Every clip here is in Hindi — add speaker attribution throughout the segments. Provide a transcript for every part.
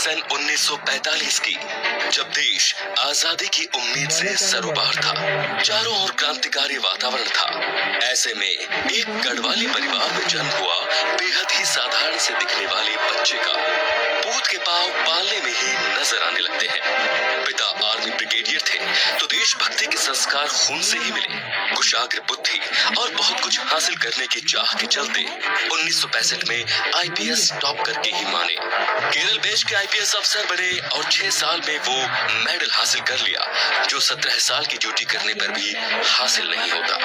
Speaker 1: सन 1945 की, जब देश आजादी की उम्मीद से सरोबार था। चारों ओर क्रांतिकारी वातावरण था। ऐसे में एक गढ़वाली परिवार में जन्म हुआ बेहद ही साधारण से दिखने वाले बच्चे का पूत के पांव पालने में ही नजर आने लगते हैं। पिता आर्मी ब्रिगेडियर थे, तो देशभक्ति के संस्कार खून से ही मिले। कुशाग्र बुद्धि और बहुत कुछ हासिल करने की चाह के चलते 1965 में आईपीएस टॉप करके ही माने। केरल बेच के आईपीएस अफसर बने और 6 साल में वो मेडल हासिल कर लिया, जो 17 साल की ड्यूटी करने पर भी हासिल नहीं होता।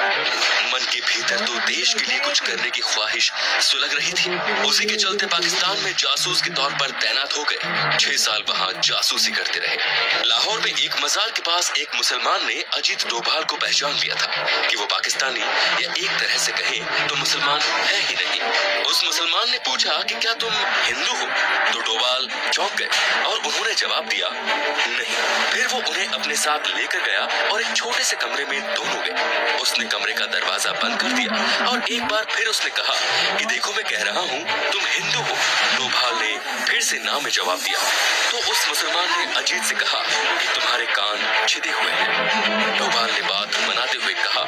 Speaker 1: मन के भीतर तो देश के लिए कुछ करने की ख्वाहिश सुलग रही थी। उसी के चलते पाकिस्तान में जासूस के तौर पर तैनात हो गए। 6 साल वहाँ जासूसी करते रहे। लाहौर में एक मजार के पास एक मुसलमान ने अजीत डोभाल को पहचान लिया था कि वो पाकिस्तानी या एक तरह से कहें तो मुसलमान है ही नहीं। उस मुसलमान ने पूछा कि क्या तुम हिंदू हो? तो डोभाल चौंक गए और उन्होंने जवाब दिया नहीं। फिर वो उन्हें अपने साथ लेकर गया और एक छोटे से कमरे में दोनों गए। उसने कमरे का दरवाजा बंद कर दिया और एक बार फिर उसने कहा कि देखो मैं कह रहा हूँ तुम हिंदू हो। डोभाल ने फिर से ना में जवाब दिया। तो उस मुसलमान ने अजीत से कहा कि तुम्हारे कान छिदे हुए हैं। डोभाल ने बात मनाते हुए कहा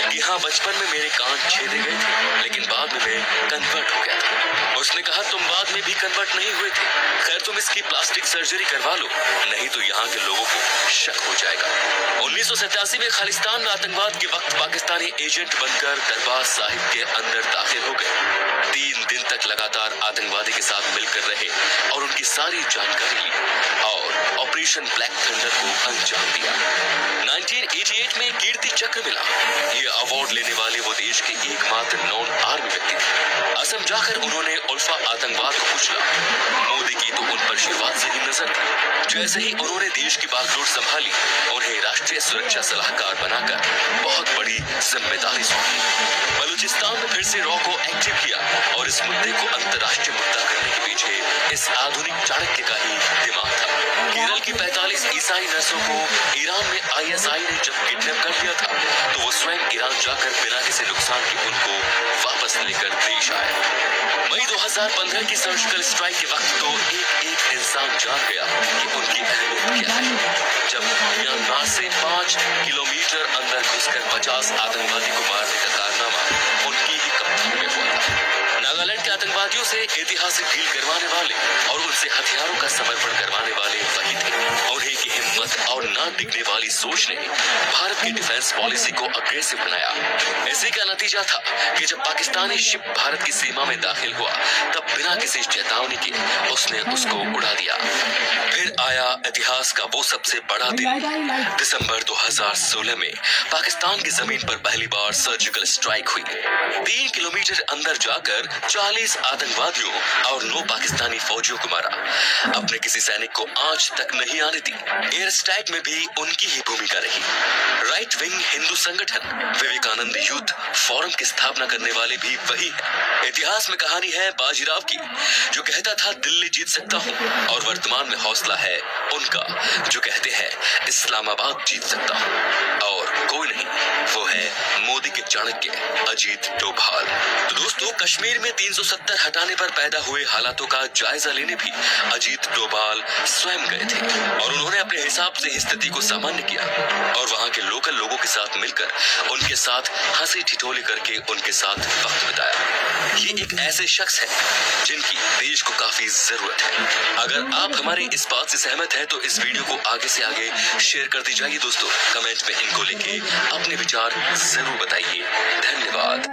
Speaker 1: कि हाँ, बचपन में मेरे कान छेदे गए थे, लेकिन बाद में मैं कन्वर्ट हो गया था। उसने कहा तुम बाद में भी कन्वर्ट नहीं हुए थे, खैर तुम इसकी प्लास्टिक सर्जरी करवा लो, नहीं तो यहाँ के लोगों को शक हो जाएगा। 1987 में खालिस्तान में आतंकवाद के वक्त पाकिस्तानी एजेंट बनकर दरबार साहिब के अंदर दाखिल हो गए। 3 दिन तक लगातार आतंकवादी के साथ मिलकर रहे और उनकी सारी जानकारी ली और ऑपरेशन ब्लैक थंडर को अंजाम दिया। 1988 में कीर्ति चक्र मिला। ये अवार्ड लेने वाले वो देश के एकमात्र नॉन आर्मी व्यक्ति थे। असम जाकर उन्होंने उल्फा आतंकवाद को कुचला। मोदी की तो उन पर शिवाद से ही नजर थी। जैसे ही उन्होंने देश की बागडोर संभाली, उन्हें राष्ट्रीय सुरक्षा सलाहकार बनाकर बहुत बड़ी जिम्मेदारी सौंपी। बलूचिस्तान में फिर से रॉ को एक्टिव किया और इस मुद्दे को अंतर्राष्ट्रीय मुद्दा करने के पीछे इस आधुनिक चाणक्य का ही दिमाग था। केरल की 45 ईसाई नर्सों को ईरान में आईएसआई ने जब किडनैप कर लिया था, तो वो स्वयं ईरान जाकर बिना किसी नुकसान के उनको वापस लेकर देश आए। मई 2015 की सर्जिकल स्ट्राइक के वक्त तो एक इंसान जान गया कि उनकी अहमियत क्या है। जब म्यांमार से 5 किलोमीटर अंदर घुसकर 50 आतंकवादी को मारने का कारनामा उनकी ही कप्तानी में हुआ था। नागालैंड के आतंकवादियों से ऐतिहासिक डील करवाने वाले और उनसे हथियारों का समर्पण करवाने वाले वही थे। उन्हीं की हिम्मत और ना टिकने वाली सोच ने भारत की डिफेंस पॉलिसी को अग्रेसिव बनाया। इसी का नतीजा था कि जब पाकिस्तानी शिप भारत की सीमा में दाखिल हुआ, तब बिना किसी चेतावनी के उसने उसको उड़ा दिया। फिर आया इतिहास का वो सबसे बड़ा दिन। दिसंबर 2016 में पाकिस्तान की जमीन पर पहली बार सर्जिकल स्ट्राइक हुई। 3 किलोमीटर अंदर जाकर 40 आतंकवादियों और 9 पाकिस्तानी फौजियों को मारा। अपने किसी सैनिक को आज तक नहीं आने दी। एयर स्ट्राइक में भी उनकी ही भूमिका रही। राइट विंग हिंदू संगठन विवेकानंद यूथ फोरम की स्थापना करने वाले भी वही है। इतिहास में कहानी है बाजीराव की, जो कहता था दिल्ली जीत सकता हूँ, और वर्तमान में हौसला है उनका जो कहते हैं इस्लामाबाद जीत सकता हूँ। और कोई नहीं, वो है मोदी के चाणक्य अजीत डोभाल। तो दोस्तों, कश्मीर में 370 हटाने पर पैदा हुए हालातों का जायजा लेने भी अजीत डोभाल स्वयं गए थे और उन्होंने अपने हिसाब से स्थिति को सामान्य किया और वहां के लोकल लोगों के साथ मिलकर उनके साथ हंसी ठिठोली करके उनके साथ वक्त बिताया। ये एक ऐसे शख्स हैं जिनकी देश को काफी जरूरत है। अगर आप हमारे इस बात से सहमत हैं तो इस वीडियो को आगे से आगे शेयर करते जाइए दोस्तों। कमेंट में इनको लेके अपने विचार जरूर बताइए। धन्यवाद।